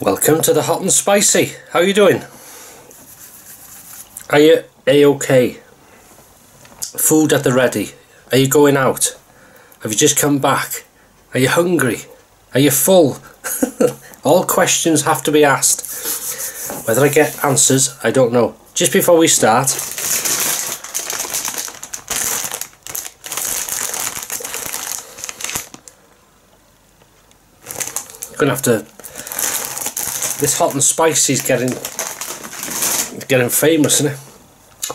Welcome to the hot and spicy. How are you doing? Are you a-okay? Food at the ready? Are you going out? Have you just come back? Are you hungry? Are you full? All questions have to be asked. Whether I get answers, I don't know. Just before we start, I'm gonna have to. This hot and spicy is getting famous, isn't it?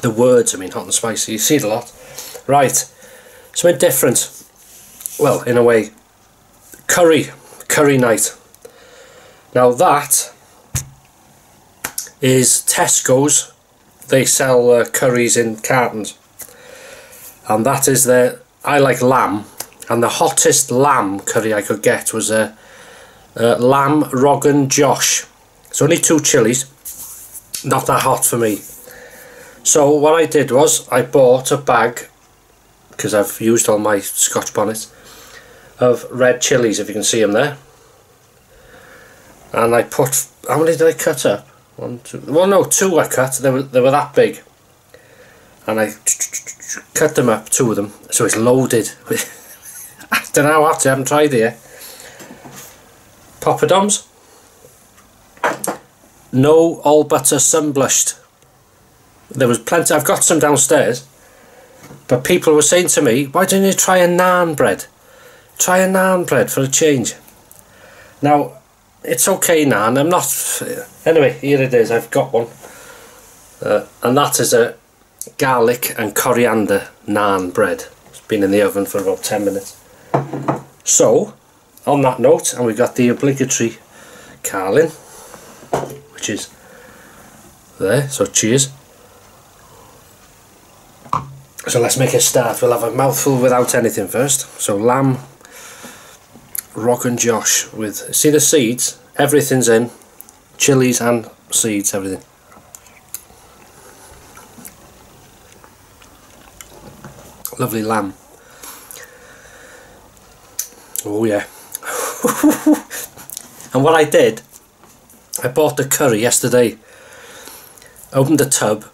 The words, I mean, hot and spicy. You see it a lot. Right, something different. Well, in a way, curry night. Now that is Tesco's. They sell curries in cartons, and that is I like lamb, and the hottest lamb curry I could get was a lamb Rogan Josh. It's only 2 chilies, not that hot for me. So what I did was I bought a bag, because I've used all my Scotch bonnets, of red chilies, if you can see them there. And I put, how many did I cut up? 1, 2, well no, 2 I cut, they were that big. And I cut them up, 2 of them, so it's loaded. I don't know what, I haven't tried it yet. Poppadoms. No all butter sun-blushed. There was plenty, I've got some downstairs, but people were saying to me, why don't you try a naan bread? Try a naan bread for a change. Now, it's okay naan, I'm not, anyway, here it is, I've got one. And that is a garlic and coriander naan bread. It's been in the oven for about 10 minutes. So, on that note, and we've got the obligatory Carlin, which is there, so cheers. So let's make a start. We'll have a mouthful without anything first. So lamb Rogan Josh with, see the seeds? Everything's in. Chilies and seeds, everything. Lovely lamb. Oh yeah. And what I did, I bought the curry yesterday, opened the tub,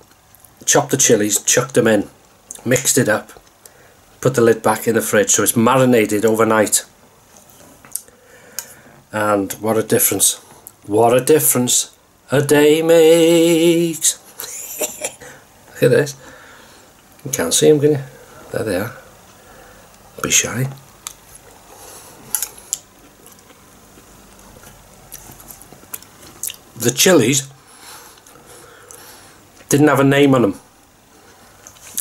chopped the chilies, chucked them in, mixed it up, put the lid back in the fridge so it's marinated overnight. And what a difference a day makes. Look at this. You can't see them, can you? There they are. Be shy. The chilies didn't have a name on them,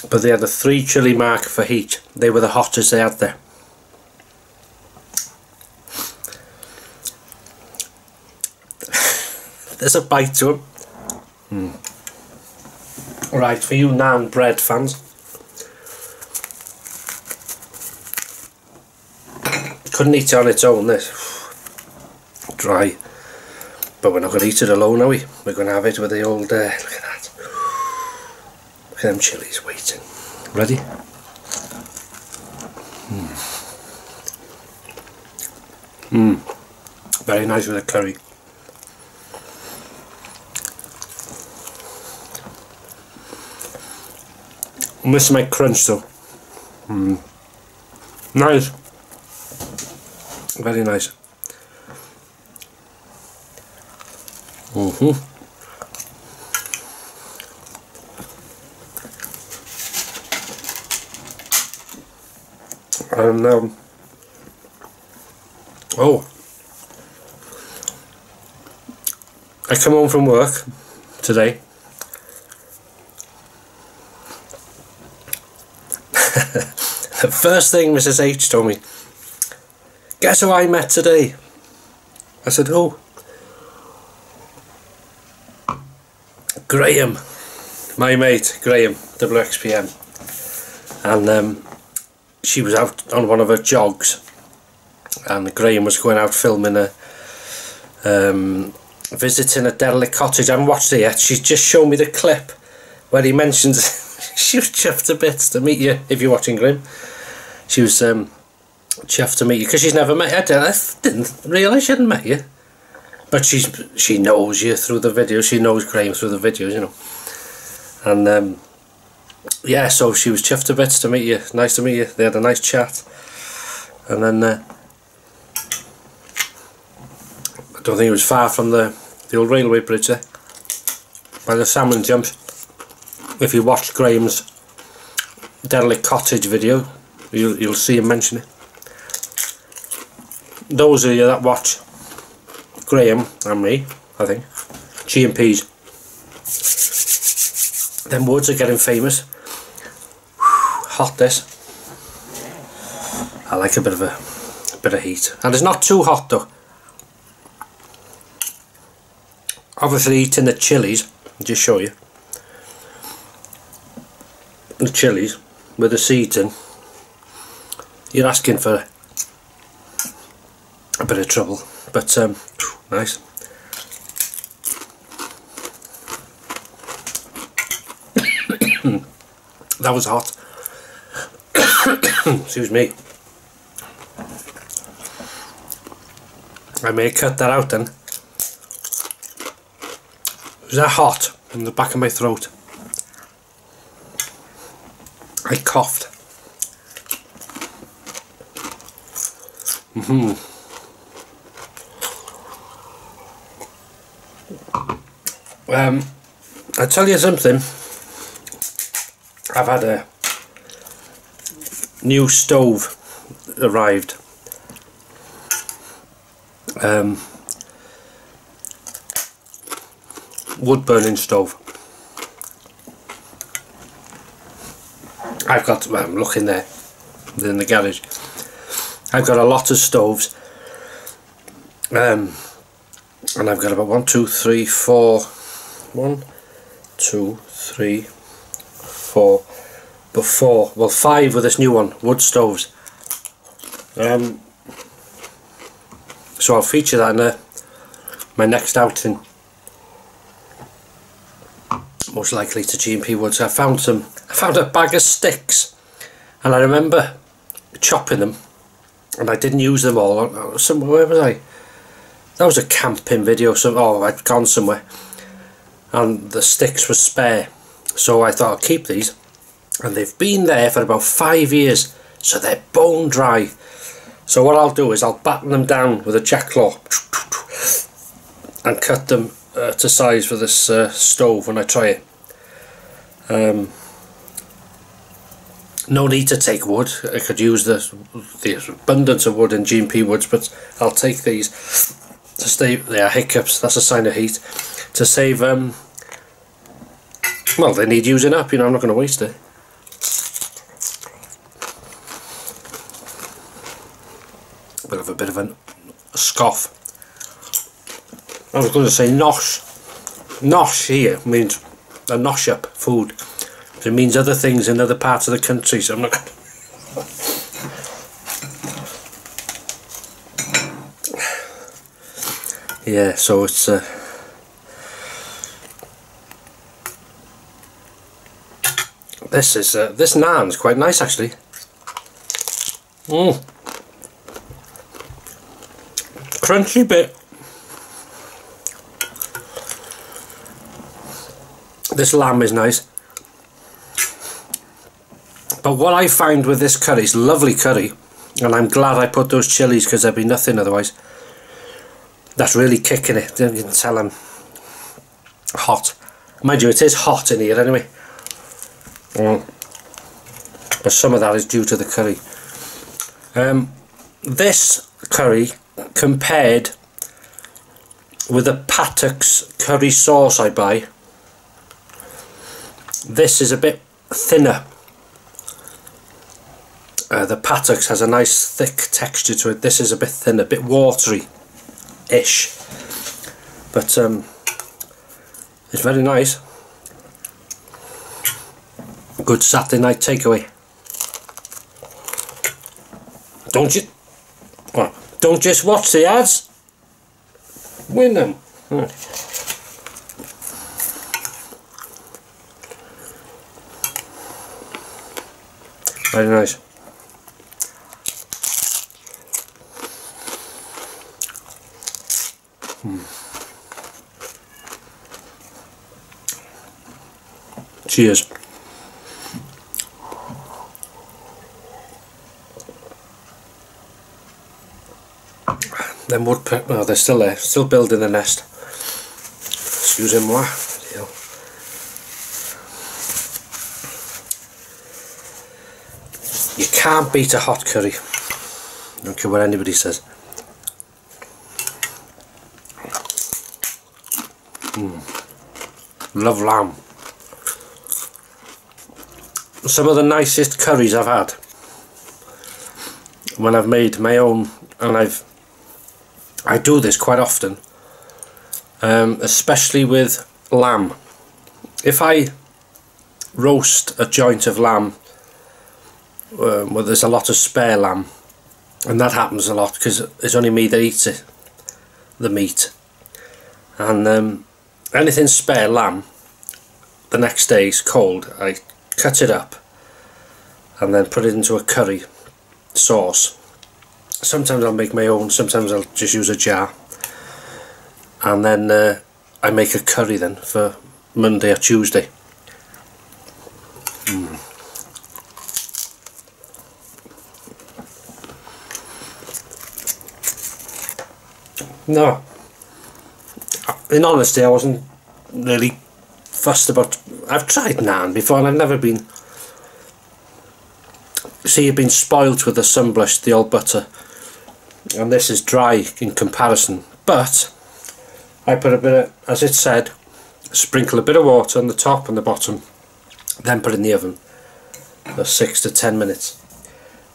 but they had a 3 chili mark for heat. They were the hottest they had there. There's a bite to them. Right, for you naan bread fans, couldn't eat it on its own, this. Dry. But we're not going to eat it alone, are we? We're going to have it with the old, look at that. Look at them chilies waiting. Ready? Very nice with the curry. I'm missing my crunch though. Nice. Very nice. And oh, I come home from work today. The first thing Mrs. H told me, guess who I met today? I said, oh, Graham, my mate Graham, WXPM, and she was out on one of her jogs, and Graham was going out filming visiting a derelict cottage. I haven't watched it yet. She's just shown me the clip where he mentions she was chuffed to bits to meet you if you're watching, Graham. She was chuffed to meet you because she's never met you. I didn't realise she hadn't met you. But she knows you through the video. She knows Graham through the videos, you know. And yeah, so she was chuffed to bits to meet you. Nice to meet you. They had a nice chat. And then I don't think it was far from the old railway bridge there, by the salmon jumps. If you watch Graham's Derelict Cottage video, you'll see him mention it. Those of you that watch Graham and me, I think, G&Ps, them woods are getting famous. Hot this. I like a bit of heat, and it's not too hot though. Obviously eating the Chillies, I'll just show you. The Chillies with the seeds in, you're asking for a bit of trouble, but nice. That was hot. Excuse me. I may cut that out then. It was that hot in the back of my throat. I coughed. I tell you something. I've had a new stove arrived. Wood burning stove. I've got, well, I'm looking there in the garage. I've got a lot of stoves, and I've got about 1, 2, 3, 4. 1, 2, 3, 4. But 4, well 5 with this new one, wood stoves. So I'll feature that in my next outing. Most likely to G&P Woods. I found a bag of sticks, and I remember chopping them, and I didn't use them all. Where was I? That was a camping video. So I'd gone somewhere, and the sticks were spare. So I thought I'll keep these, and they've been there for about 5 years, so they're bone dry. So what I'll do is I'll batten them down with a jack claw and cut them to size for this stove when I try it. No need to take wood. I could use the abundance of wood in G&P Woods, but I'll take these to stay. There, hiccups, that's a sign of heat. To save, well, they need using up, you know, I'm not going to waste it. A bit of a scoff. I was going to say nosh. Nosh here means a nosh up food. It means other things in other parts of the country, so I'm not going to... Yeah, so it's this naan's quite nice actually. Crunchy bit. This lamb is nice. But what I found with this curry is lovely curry, and I'm glad I put those chilies because there'd be nothing otherwise. That's really kicking it. You can tell I'm hot. Mind you, it is hot in here anyway. But some of that is due to the curry. This curry, compared with the Patak's curry sauce I buy, this is a bit thinner. The Patak's has a nice thick texture to it. This is a bit thinner, a bit watery-ish. But it's very nice. Good Saturday night takeaway. Don't just watch the ads, win them. Very nice. Cheers. Them woodpeckers, well, they're still there, still building the nest. Excusez-moi. You can't beat a hot curry. I don't care what anybody says. Love lamb. Some of the nicest curries I've had when I've made my own, and I do this quite often, especially with lamb. If I roast a joint of lamb where there's a lot of spare lamb, and that happens a lot because it's only me that eats it, the meat, and anything spare lamb, the next day it's cold, I cut it up and then put it into a curry sauce. Sometimes I'll make my own, sometimes I'll just use a jar, and then I make a curry then for Monday or Tuesday. No, in honesty, I wasn't really fussed about. I've tried naan before and I've never been. See, you've been spoilt with the sunblush, the old butter, and this is dry in comparison. But I put a bit of, as it said, sprinkle a bit of water on the top and the bottom, then put it in the oven for 6 to 10 minutes,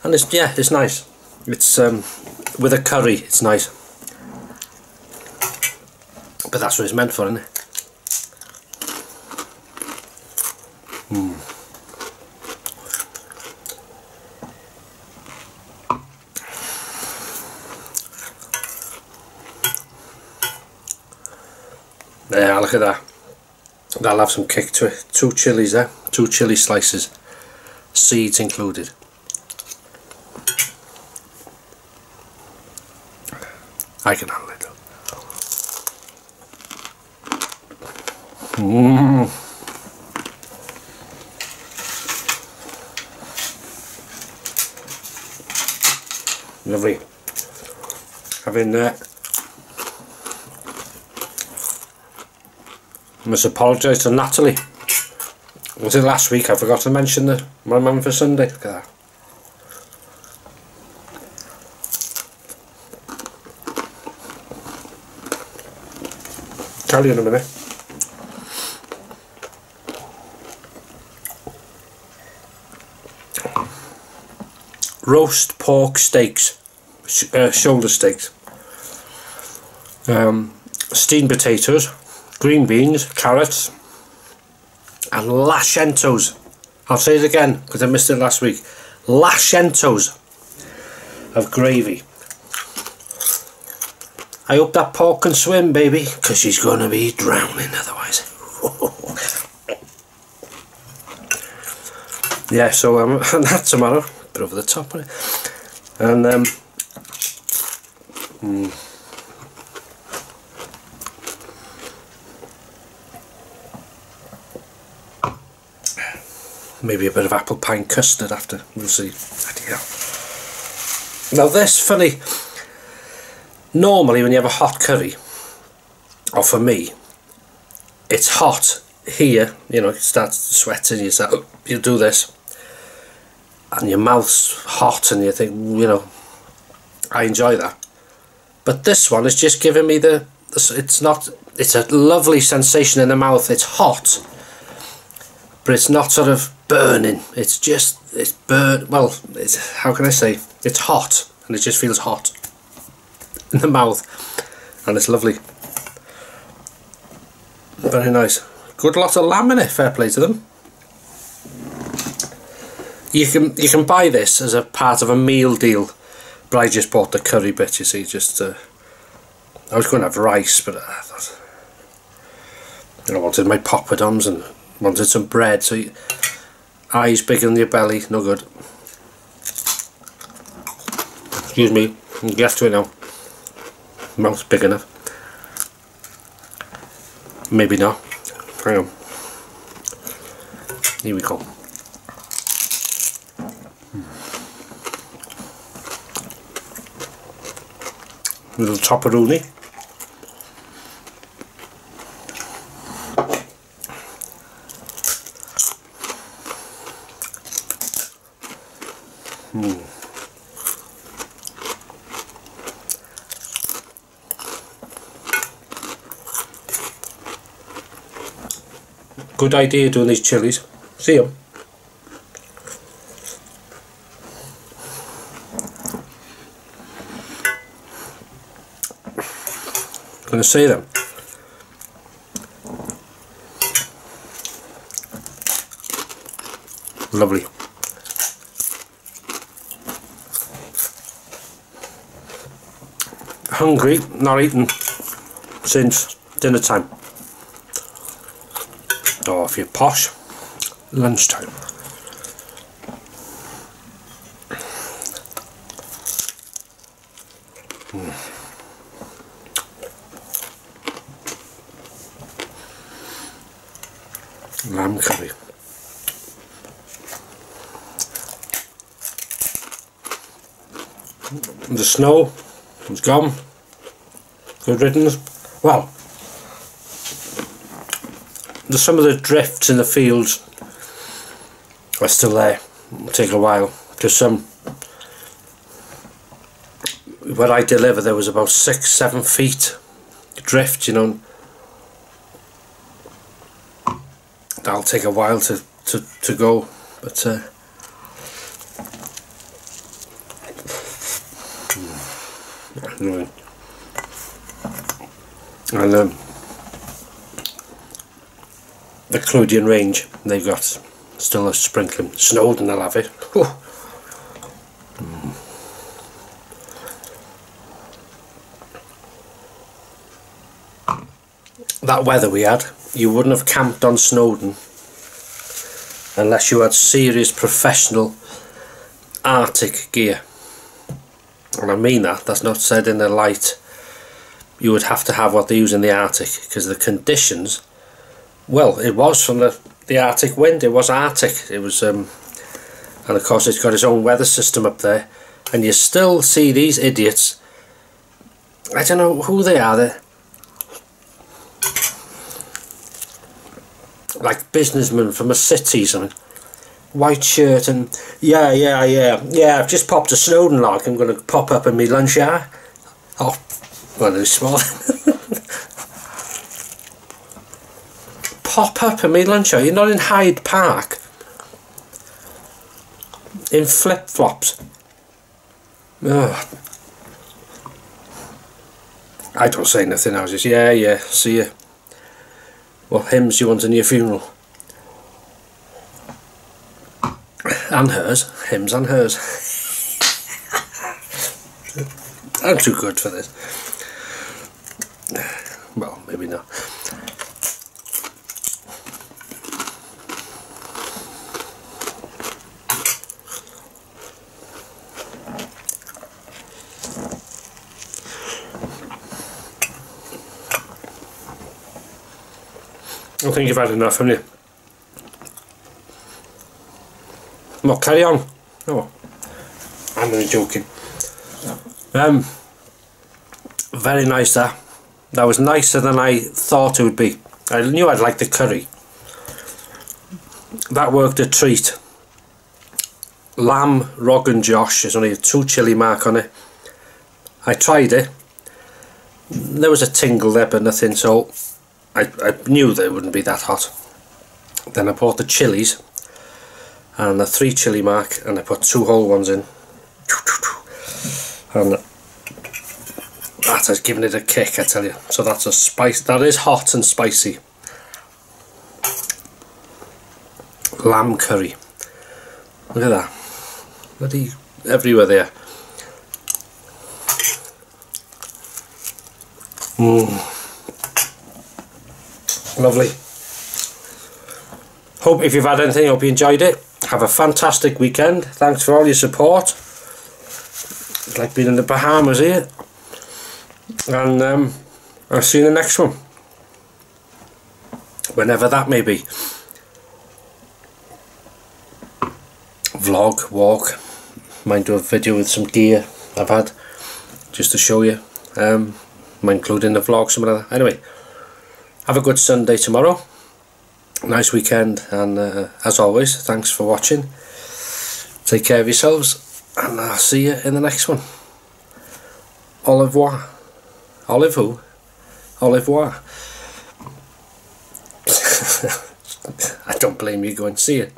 and it's, yeah, it's nice. It's with a curry, it's nice. But that's what it's meant for, isn't it? Yeah, look at that. That'll have some kick to it. 2 chilies there, 2 chilli slices, seeds included. I can handle it though. Lovely. Having I must apologise to Natalie. Was it last week? I forgot to mention my mum for Sunday. Look at that. Tell you in a minute. Roast pork steaks, shoulder steaks, steamed potatoes, green beans, carrots, and lashentos. I'll say it again because I missed it last week. Lashentos of gravy. I hope that pork can swim, baby, because she's going to be drowning otherwise. Yeah, so and that tomorrow. Bit over the top on it, and maybe a bit of apple pie custard after. We'll see. Now this, funny, normally when you have a hot curry, or for me, it's hot here, you know, it starts sweating, you say, oh, you do this, and your mouth's hot and you think, you know, I enjoy that. But this one is just giving me it's a lovely sensation in the mouth. It's hot, but it's not sort of burning. It's burn, well, how can I say, it's hot and it just feels hot in the mouth, and it's lovely. Very nice. Good lot of lamb in it, fair play to them. You can buy this as a part of a meal deal, but I just bought the curry bit, you see, just I was going to have rice, but I thought, you know, I wanted my poppadoms and wanted some bread, so eyes bigger than your belly, no good. Excuse me, you can get to it now. Mouth's big enough. Maybe not. Hang on. Here we go. Little chopperoni. Good idea doing these chilies. See them. Gonna see them. Lovely. Hungry, not eaten since dinner time. Or if you're posh, lunchtime. Lamb curry. The snow is gone. Good riddance. Well, some of the drifts in the fields are still there. It'll take a while because where I deliver there was about 6-7 feet drift, you know. That'll take a while to go, but anyway. And the Clodian range, they've got still a sprinkling. Snowdon, they'll have it. That weather we had, you wouldn't have camped on Snowdon unless you had serious professional Arctic gear. And I mean that, that's not said in a light. You would have to have what they use in the Arctic, because the conditions, well, it was from the Arctic wind, it was Arctic, it was and of course it's got its own weather system up there, and you still see these idiots. I don't know who they are, they're like businessmen from a city, something, white shirt, and yeah, I've just popped a Snowdon log, I'm going to pop up in my lunch hour. Oh, well, they're small. Pop up in my lunch hour, you're not in Hyde Park in flip-flops. Oh. I don't say nothing, I was just, yeah, see you. What hymns you want in your funeral? And hers. Hymns and hers. I'm too good for this. Well, maybe not. I think you've had enough, haven't you? Well, carry on. Oh, I'm only joking. Very nice that. That was nicer than I thought it would be. I knew I'd like the curry. That worked a treat. Lamb Rogan Josh, there's only a 2 chili mark on it. I tried it. There was a tingle there, but nothing, so I knew that it wouldn't be that hot. Then I bought the chilies and a 3 chili mark, and I put 2 whole ones in, and that has given it a kick, I tell you. So that's a spice, that is hot and spicy. Lamb curry, look at that, bloody everywhere there. Lovely. Hope if you've had anything, hope you enjoyed it. Have a fantastic weekend. Thanks for all your support. It's like being in the Bahamas here. And I'll see you in the next one, whenever that may be. vlog, walk. Might do a video with some gear I've had, just to show you. Might include in the vlog some of that. Anyway, have a good Sunday tomorrow. Nice weekend, and as always, thanks for watching. Take care of yourselves, and I'll see you in the next one. Au revoir. Au revoir. Au revoir. I don't blame you, go and see it.